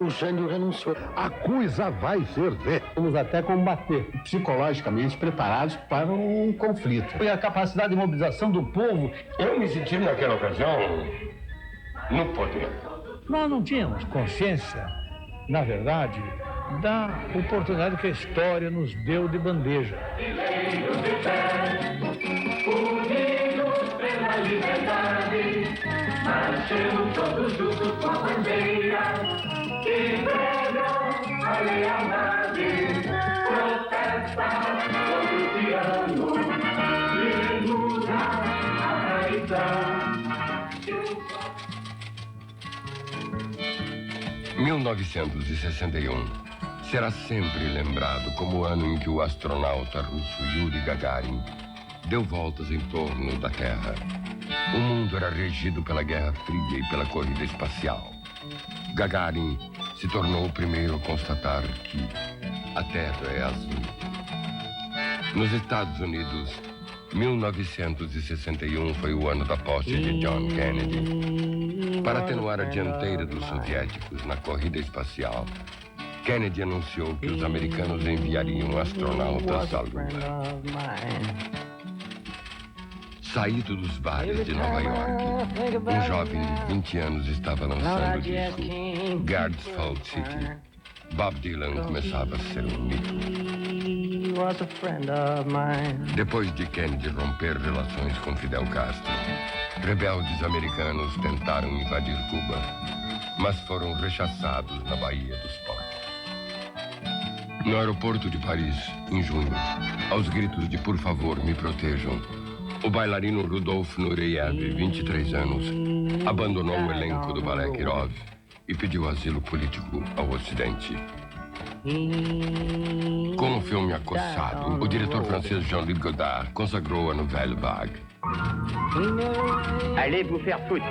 o Jânio renunciou. A coisa vai ferver. Vamos até combater. Psicologicamente preparados para um conflito. E a capacidade de mobilização do povo. Eu me senti naquela ocasião no poder. Nós não tínhamos consciência, na verdade, da oportunidade que a história nos deu de bandeja. Unidos pela liberdade, marchemos todos juntos com a bandeira, que pregam a lealdade, protesta contra o tirano, e muda a traição. 1961 será sempre lembrado como o ano em que o astronauta russo Yuri Gagarin deu voltas em torno da Terra. O mundo era regido pela Guerra Fria e pela corrida espacial. Gagarin se tornou o primeiro a constatar que a Terra é azul. Nos Estados Unidos, 1961 foi o ano da posse de John Kennedy. Para atenuar a dianteira dos soviéticos na corrida espacial, Kennedy anunciou que os americanos enviariam astronautas à Lua. Saído dos bares de Nova York, um jovem de 20 anos estava lançando o disco Guards Fault City. Bob Dylan começava a ser um mito. Depois de Kennedy romper relações com Fidel Castro, rebeldes americanos tentaram invadir Cuba, mas foram rechaçados na Baía dos Porcos. No aeroporto de Paris, em junho, aos gritos de "por favor, me protejam", o bailarino Rudolf Nureyev, de 23 anos, abandonou o elenco do Ballet Kirov e pediu asilo político ao Ocidente. Com o filme Acossado, o diretor francês Jean-Luc Godard consagrou a Nouvelle Vague. Allez vous faire foutre.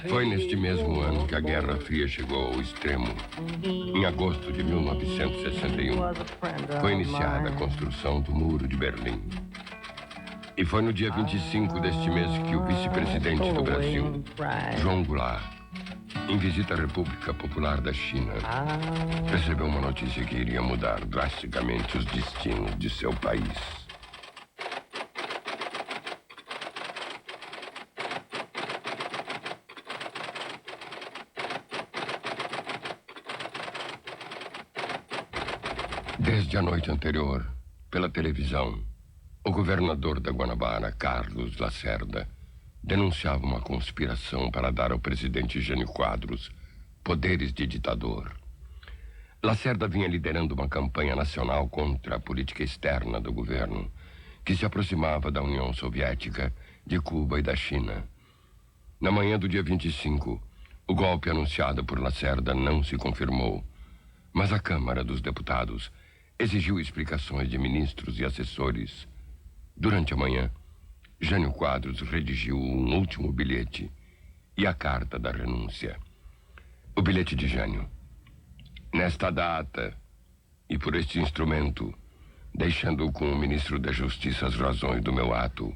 Foi neste mesmo ano que a Guerra Fria chegou ao extremo. Em agosto de 1961, foi iniciada a construção do Muro de Berlim. E foi no dia 25 deste mês que o vice-presidente do Brasil, João Goulart, em visita à República Popular da China, recebeu uma notícia que iria mudar drasticamente os destinos de seu país. Desde a noite anterior, pela televisão, o governador da Guanabara, Carlos Lacerda, denunciava uma conspiração para dar ao presidente Jânio Quadros poderes de ditador. Lacerda vinha liderando uma campanha nacional contra a política externa do governo, que se aproximava da União Soviética, de Cuba e da China. Na manhã do dia 25, o golpe anunciado por Lacerda não se confirmou, mas a Câmara dos Deputados exigiu explicações de ministros e assessores. Durante a manhã, Jânio Quadros redigiu um último bilhete e a carta da renúncia. O bilhete de Jânio. Nesta data, e por este instrumento, deixando com o ministro da Justiça as razões do meu ato,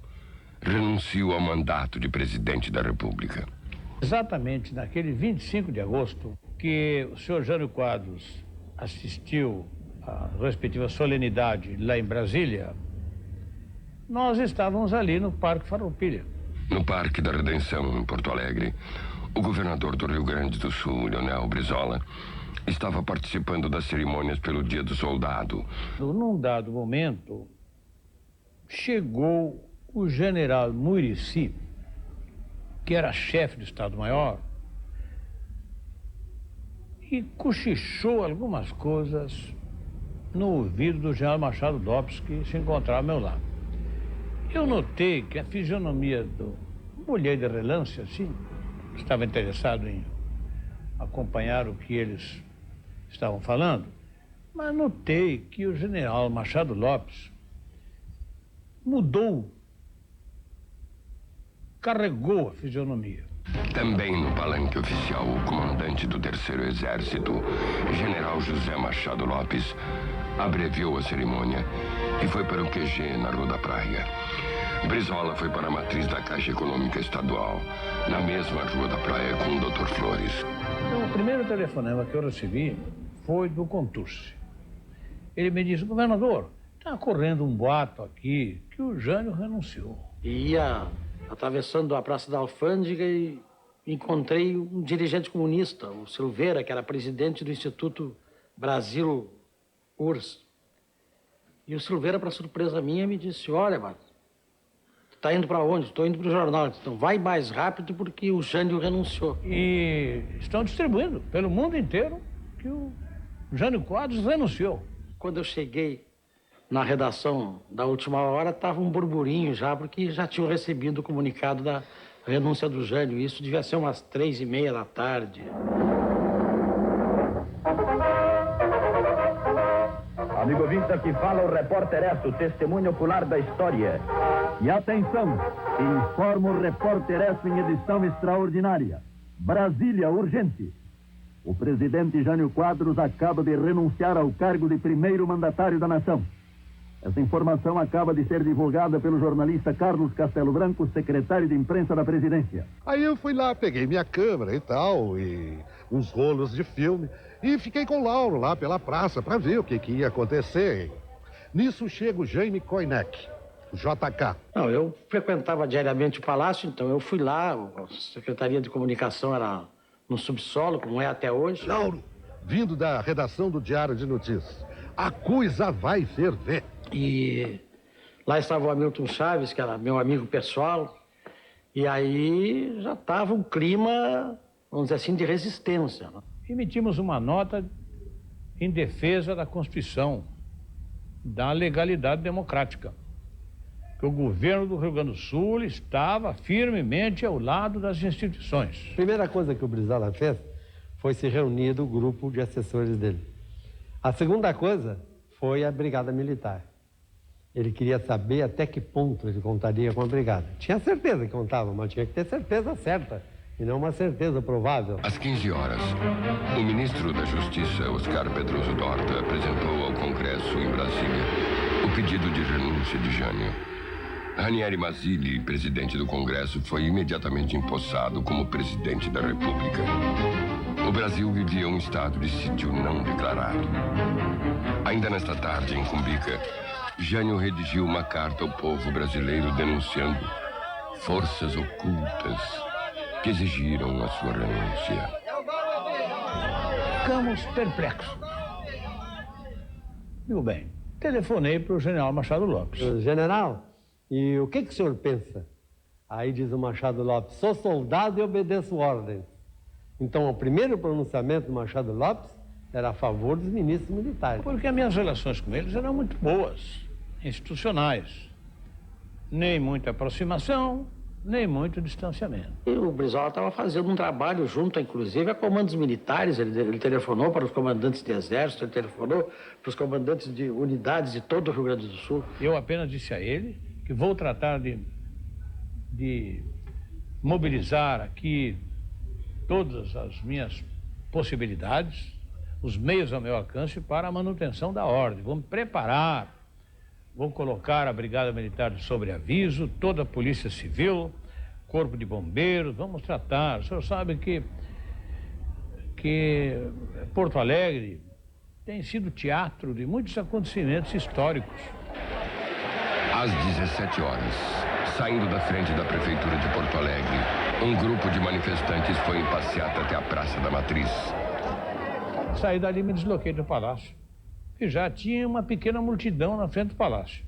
renuncio ao mandato de presidente da República. Exatamente naquele 25 de agosto que o senhor Jânio Quadros assistiu à respectiva solenidade lá em Brasília, nós estávamos ali no Parque Farroupilha. No Parque da Redenção, em Porto Alegre, o governador do Rio Grande do Sul, Leonel Brizola, estava participando das cerimônias pelo Dia do Soldado. Num dado momento, chegou o general Muricy, que era chefe do Estado-Maior, e cochichou algumas coisas no ouvido do general Machado Lopes, que se encontrava ao meu lado. Eu notei que a fisionomia do olhei de relance, assim, estava interessado em acompanhar o que eles estavam falando, mas notei que o general Machado Lopes mudou, carregou a fisionomia. Também no palanque oficial, o comandante do Terceiro Exército, general José Machado Lopes, abreviou a cerimônia e foi para o QG na Rua da Praia. Brizola foi para a matriz da Caixa Econômica Estadual, na mesma Rua da Praia com o Dr. Flores. Então, o primeiro telefonema que eu recebi foi do Contursi. Ele me disse: governador, está correndo um boato aqui que o Jânio renunciou. E ia atravessando a Praça da Alfândega e encontrei um dirigente comunista, o Silveira, que era presidente do Instituto Brasil URSS. E o Silveira, para surpresa minha, me disse: olha, mano, tu tá indo para onde? Estou indo para o jornal. Então vai mais rápido porque o Jânio renunciou. E estão distribuindo pelo mundo inteiro que o Jânio Quadros renunciou. Quando eu cheguei na redação da última hora, estava um burburinho já, porque já tinham recebido o comunicado da renúncia do Jânio. Isso devia ser umas 3:30 da tarde. Amigo ouvinte, aqui fala o repórter Esso, testemunho ocular da história. E atenção, informa o repórter Esso em edição extraordinária. Brasília, urgente. O presidente Jânio Quadros acaba de renunciar ao cargo de primeiro mandatário da nação. Essa informação acaba de ser divulgada pelo jornalista Carlos Castelo Branco, secretário de imprensa da presidência. Aí eu fui lá, peguei minha câmera e tal, e uns rolos de filme, e fiquei com o Lauro lá pela praça para ver o que ia acontecer. Nisso chega o Jaime Koinek, o JK. Não, eu frequentava diariamente o Palácio, então eu fui lá, a Secretaria de Comunicação era no subsolo, como é até hoje. Lauro, vindo da redação do Diário de Notícias, a coisa vai ferver. E lá estava o Hamilton Chaves, que era meu amigo pessoal, e aí já estava um clima, vamos dizer assim, de resistência. Emitimos uma nota em defesa da Constituição, da legalidade democrática, que o governo do Rio Grande do Sul estava firmemente ao lado das instituições. A primeira coisa que o Brizola fez foi se reunir do grupo de assessores dele. A segunda coisa foi a Brigada Militar. Ele queria saber até que ponto ele contaria com a Brigada. Tinha certeza que contava, mas tinha que ter certeza certa, e não uma certeza provável. Às 15 horas, o ministro da Justiça, Oscar Pedroso Dorta, apresentou ao Congresso em Brasília o pedido de renúncia de Jânio. Ranieri Mazzilli, presidente do Congresso, foi imediatamente empossado como presidente da República. O Brasil vivia um estado de sítio não declarado. Ainda nesta tarde, em Cumbica, Jânio redigiu uma carta ao povo brasileiro denunciando forças ocultas que exigiram a sua renúncia. Ficamos perplexos. Digo bem, telefonei para o general Machado Lopes. General, e o que o senhor pensa? Aí diz o Machado Lopes: sou soldado e obedeço ordens. Então, o primeiro pronunciamento do Machado Lopes era a favor dos ministros militares. Porque as minhas relações com eles eram muito boas, institucionais. Nem muita aproximação, nem muito distanciamento. E o Brizola estava fazendo um trabalho junto, inclusive, a comandos militares. Ele telefonou para os comandantes de exército, ele telefonou para os comandantes de unidades de todo o Rio Grande do Sul. Eu apenas disse a ele que vou tratar de mobilizar aqui todas as minhas possibilidades, os meios ao meu alcance para a manutenção da ordem. Vou me preparar, vou colocar a Brigada Militar de sobreaviso, toda a Polícia Civil, Corpo de Bombeiros, vamos tratar. O senhor sabe que Porto Alegre tem sido teatro de muitos acontecimentos históricos. Às 17 horas, saindo da frente da Prefeitura de Porto Alegre, um grupo de manifestantes foi em passeata até a Praça da Matriz. Saí dali e me desloquei do palácio. E já tinha uma pequena multidão na frente do palácio.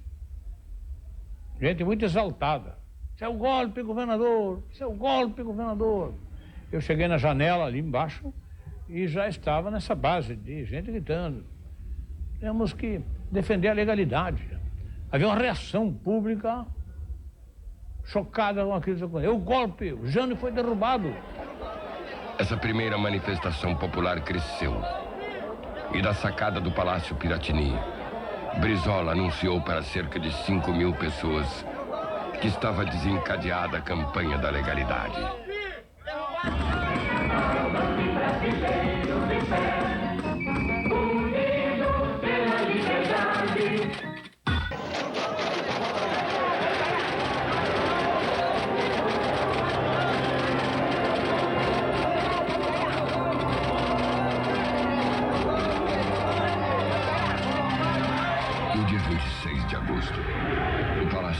Gente muito exaltada. Isso é o golpe, governador! Isso é o golpe, governador! Eu cheguei na janela ali embaixo e já estava nessa base de gente gritando. Temos que defender a legalidade. Havia uma reação pública chocada com aquilo que aconteceu. O golpe, o Jânio foi derrubado. Essa primeira manifestação popular cresceu. E da sacada do Palácio Piratini, Brizola anunciou para cerca de 5.000 pessoas que estava desencadeada a campanha da legalidade.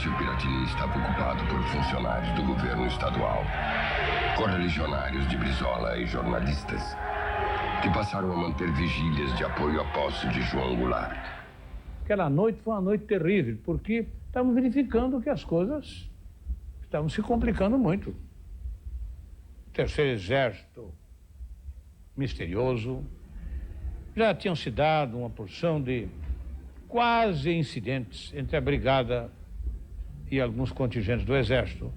Palácio Piratini estava ocupado por funcionários do governo estadual, correligionários de Brizola e jornalistas, que passaram a manter vigílias de apoio à posse de João Goulart. Aquela noite foi uma noite terrível, porque estávamos verificando que as coisas estavam se complicando muito. O Terceiro Exército, misterioso, já tinham se dado uma porção de quase incidentes entre a Brigada e alguns contingentes do Exército,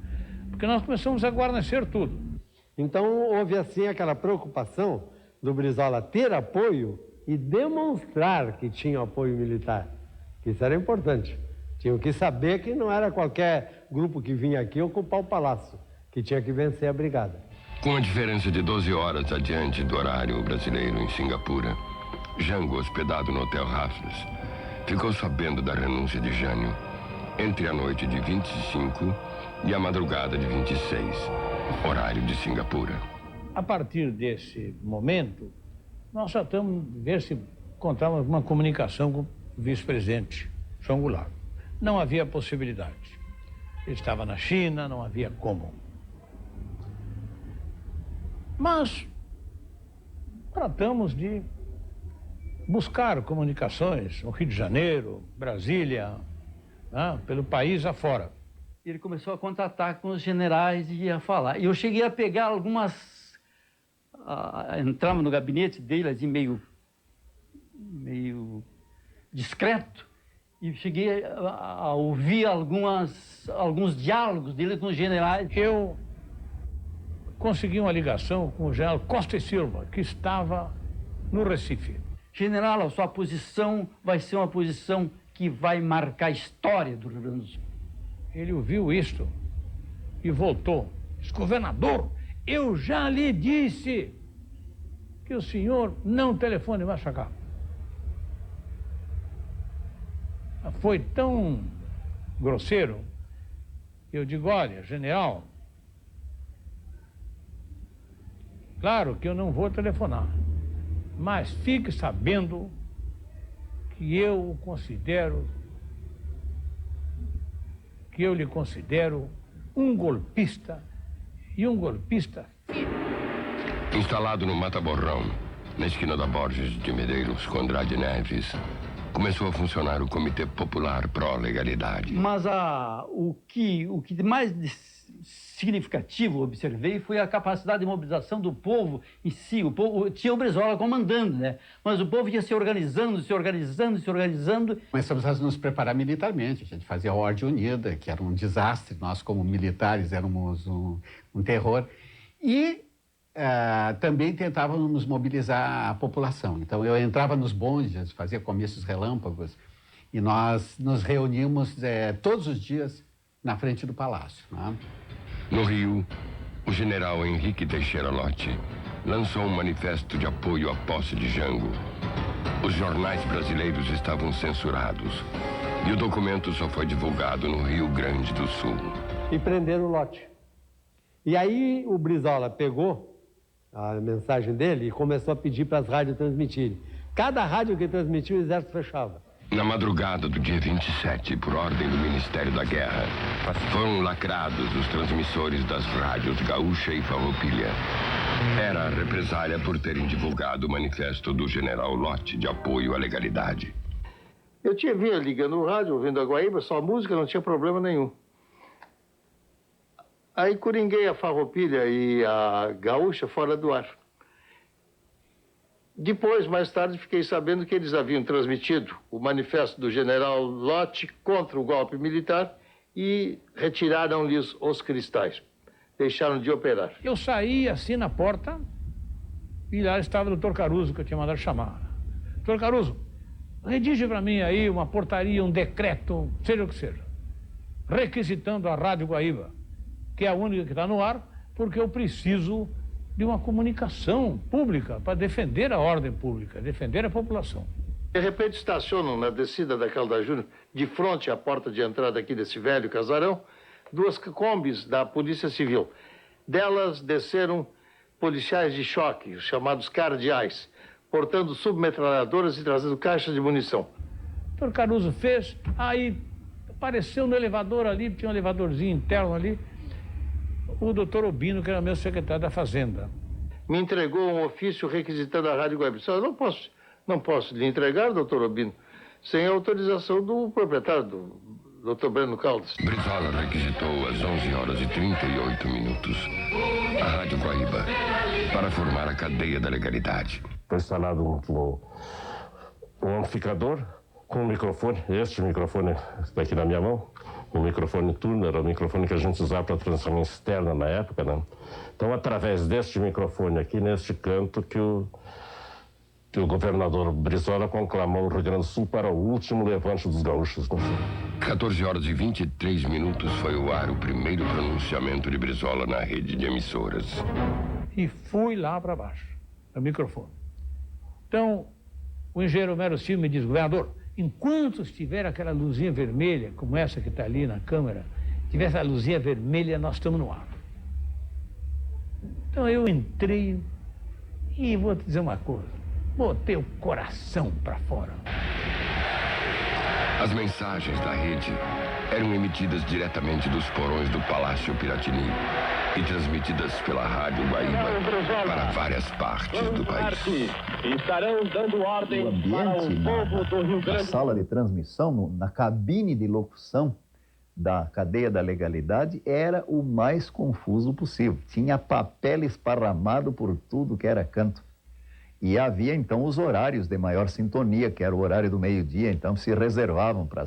porque nós começamos a guarnecer tudo. Então houve assim aquela preocupação do Brizola ter apoio e demonstrar que tinha apoio militar. Isso era importante. Tinham que saber que não era qualquer grupo que vinha aqui ocupar o palácio, que tinha que vencer a brigada. Com a diferença de 12 horas adiante do horário brasileiro em Singapura, Jango, hospedado no Hotel Raffles, ficou sabendo da renúncia de Jânio entre a noite de 25 e a madrugada de 26, horário de Singapura. A partir desse momento, nós tratamos de ver se encontrávamos uma comunicação com o vice-presidente, João Goulart. Não havia possibilidade. Ele estava na China, não havia como. Mas tratamos de buscar comunicações no Rio de Janeiro, Brasília, pelo país afora. Ele começou a contatar com os generais e ia falar. E eu cheguei a pegar algumas... entrava no gabinete dele, assim, meio discreto, e cheguei a ouvir alguns diálogos dele com os generais. Eu consegui uma ligação com o general Costa e Silva, que estava no Recife. General, a sua posição vai ser uma posição que vai marcar a história do Rio Grande do Sul. Ele ouviu isto e voltou. Disse: governador, eu já lhe disse que o senhor não telefone mais para cá. Foi tão grosseiro que eu digo: olha, general, claro que eu não vou telefonar, mas fique sabendo que eu o considero, que eu lhe considero um golpista e um golpista firme. Instalado no Mata Borrão, na esquina da Borges de Medeiros com Andrade Neves, começou a funcionar o Comitê Popular Pró-Legalidade. Mas o que mais significativo observei foi a capacidade de mobilização do povo em si. O povo tinha o Brizola comandando, né? Mas o povo ia se organizando. Começamos a nos preparar militarmente. A gente fazia a Ordem Unida, que era um desastre. Nós, como militares, éramos um terror. E também tentávamos mobilizar a população. Então, eu entrava nos bondes, fazia comícios relâmpagos, e nós nos reuníamos todos os dias na frente do palácio, né? No Rio, o general Henrique Teixeira Lott lançou um manifesto de apoio à posse de Jango. Os jornais brasileiros estavam censurados e o documento só foi divulgado no Rio Grande do Sul. E prenderam o Lott. E aí o Brizola pegou a mensagem dele e começou a pedir para as rádios transmitirem. Cada rádio que transmitia, o exército fechava. Na madrugada do dia 27, por ordem do Ministério da Guerra, foram lacrados os transmissores das rádios Gaúcha e Farroupilha. Era a represália por terem divulgado o manifesto do general Lott de apoio à legalidade. Eu vinha ligando o rádio, ouvindo a Guaíba, só música, não tinha problema nenhum. Aí coringuei a Farroupilha e a Gaúcha fora do ar. Depois, mais tarde, fiquei sabendo que eles haviam transmitido o manifesto do general Lott contra o golpe militar e retiraram-lhes os cristais. Deixaram de operar. Eu saí assim na porta e lá estava o Dr. Caruso, que eu tinha mandado chamar. Dr. Caruso, redige para mim aí uma portaria, um decreto, seja o que seja, requisitando a Rádio Guaíba, que é a única que está no ar, porque eu preciso de uma comunicação pública para defender a ordem pública, defender a população. De repente estacionam na descida da Calda Júnior, de frente à porta de entrada aqui desse velho casarão, duas combis da Polícia Civil. Delas desceram policiais de choque, os chamados cardeais, portando submetralhadoras e trazendo caixas de munição. O Dr. Caruso fez, aí apareceu no elevador ali, tinha um elevadorzinho interno ali, o doutor Obino, que era meu secretário da Fazenda. Me entregou um ofício requisitando a Rádio Guaíba. Eu não posso lhe entregar, doutor Obino, sem a autorização do proprietário, do doutor Breno Caldas. Brizola requisitou às 11h38 a Rádio Guaíba para formar a cadeia da legalidade. Foi instalado um amplificador com um microfone, este microfone está aqui na minha mão, um microfone Turner, o microfone que a gente usava para transmissão externa na época, né? Então, através deste microfone aqui, neste canto, que o governador Brizola conclamou o Rio Grande do Sul para o último levante dos gaúchos. 14h23 foi ao ar o primeiro pronunciamento de Brizola na rede de emissoras. E fui lá para baixo, no microfone. Então, o engenheiro Mero Silva me diz, governador, enquanto estiver aquela luzinha vermelha, como essa que está ali na câmera, tiver essa luzinha vermelha, nós estamos no ar. Então eu entrei e vou te dizer uma coisa, botei o coração para fora. As mensagens da rede eram emitidas diretamente dos porões do Palácio Piratini e transmitidas pela Rádio Guaíba para várias partes do país. Estarão dando ordem para o povo do Rio Grande. Na sala de transmissão, na cabine de locução da cadeia da legalidade, era o mais confuso possível. Tinha papel esparramado por tudo que era canto. E havia, então, os horários de maior sintonia, que era o horário do meio-dia, então se reservavam para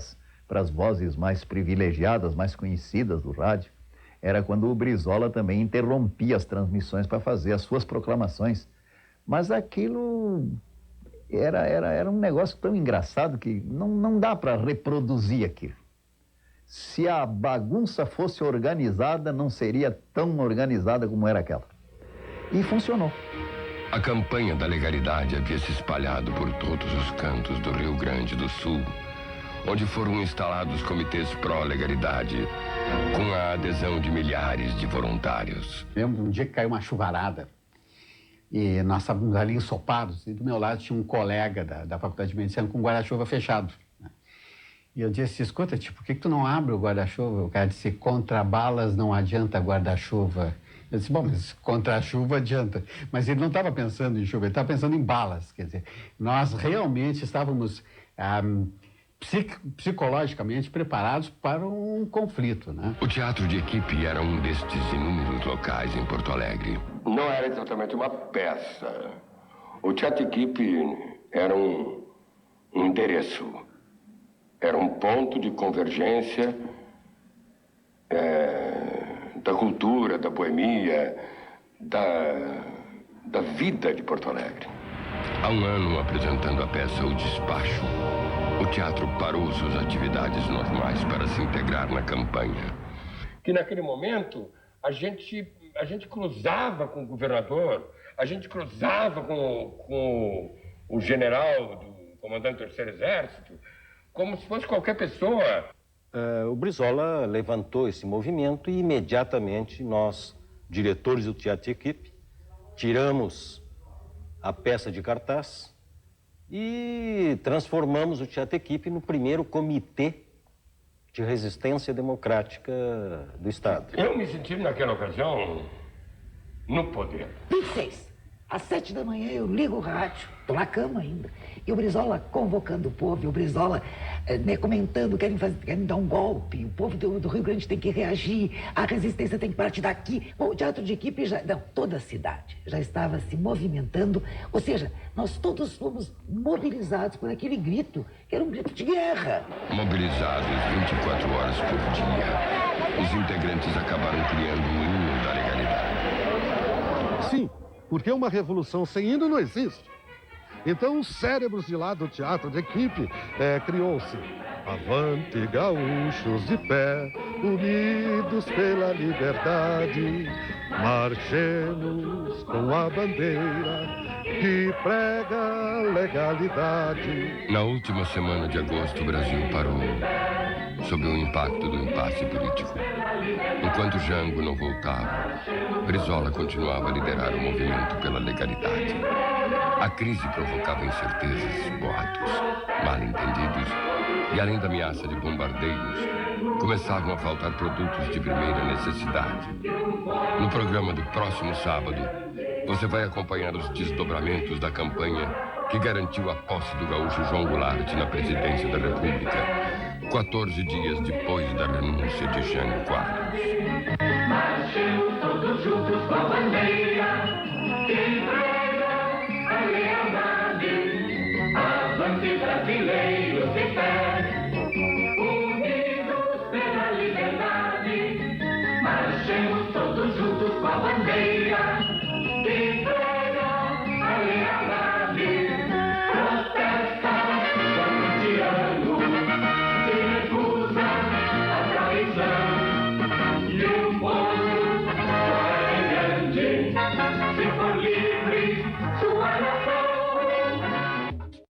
as vozes mais privilegiadas, mais conhecidas do rádio. Era quando o Brizola também interrompia as transmissões para fazer as suas proclamações. Mas aquilo era um negócio tão engraçado que não dá para reproduzir aquilo. Se a bagunça fosse organizada, não seria tão organizada como era aquela. E funcionou. A campanha da legalidade havia se espalhado por todos os cantos do Rio Grande do Sul, onde foram instalados comitês pró-legalidade, com a adesão de milhares de voluntários. Lembro um dia que caiu uma chuvarada e nós estávamos ali ensopados e do meu lado tinha um colega da Faculdade de Medicina com o guarda-chuva fechado. E eu disse, escuta, por que tu não abre o guarda-chuva? O cara disse, contra balas não adianta guarda-chuva. Eu disse, bom, mas contra a chuva adianta. Mas ele não estava pensando em chuva, ele estava pensando em balas. Quer dizer, nós realmente estávamos psicologicamente preparados para um conflito, né? O teatro de equipe era um destes inúmeros locais em Porto Alegre. Não era exatamente uma peça. O teatro de equipe era um endereço. Era um ponto de convergência da cultura, da boemia, da vida de Porto Alegre. Há um ano, apresentando a peça O Despacho, o teatro parou suas atividades normais para se integrar na campanha. Que naquele momento a gente cruzava com o governador, a gente cruzava com o general do comandante do Terceiro Exército, como se fosse qualquer pessoa. O Brizola levantou esse movimento e imediatamente nós, diretores do Teatro de Equipe, tiramos a peça de cartaz e transformamos o Teatro de Equipe no primeiro comitê de resistência democrática do Estado. Eu me senti naquela ocasião no poder. 26. Às 7 da manhã eu ligo o rádio, tô na cama ainda, e o Brizola convocando o povo, e o Brizola comentando, querem dar um golpe, o povo do Rio Grande tem que reagir, a resistência tem que partir daqui. Bom, o teatro de equipe toda a cidade já estava se movimentando, ou seja, nós todos fomos mobilizados por aquele grito, que era um grito de guerra. Mobilizados 24 horas por dia, os integrantes acabaram criando um hino da legalidade. Sim. Porque uma revolução sem hino não existe. Então, os cérebros de lá do teatro de equipe criou-se. Avante, gaúchos de pé, unidos pela liberdade, marchemos com a bandeira que prega a legalidade. Na última semana de agosto, o Brasil parou sob o impacto do impasse político. Enquanto Jango não voltava, Brizola continuava a liderar o movimento pela legalidade. A crise provocava incertezas, boatos, mal-entendidos e, além da ameaça de bombardeios, começavam a faltar produtos de primeira necessidade. No programa do próximo sábado, você vai acompanhar os desdobramentos da campanha que garantiu a posse do gaúcho João Goulart na presidência da República, 14 dias depois da renúncia de Jânio Quadros. Marchemos todos juntos com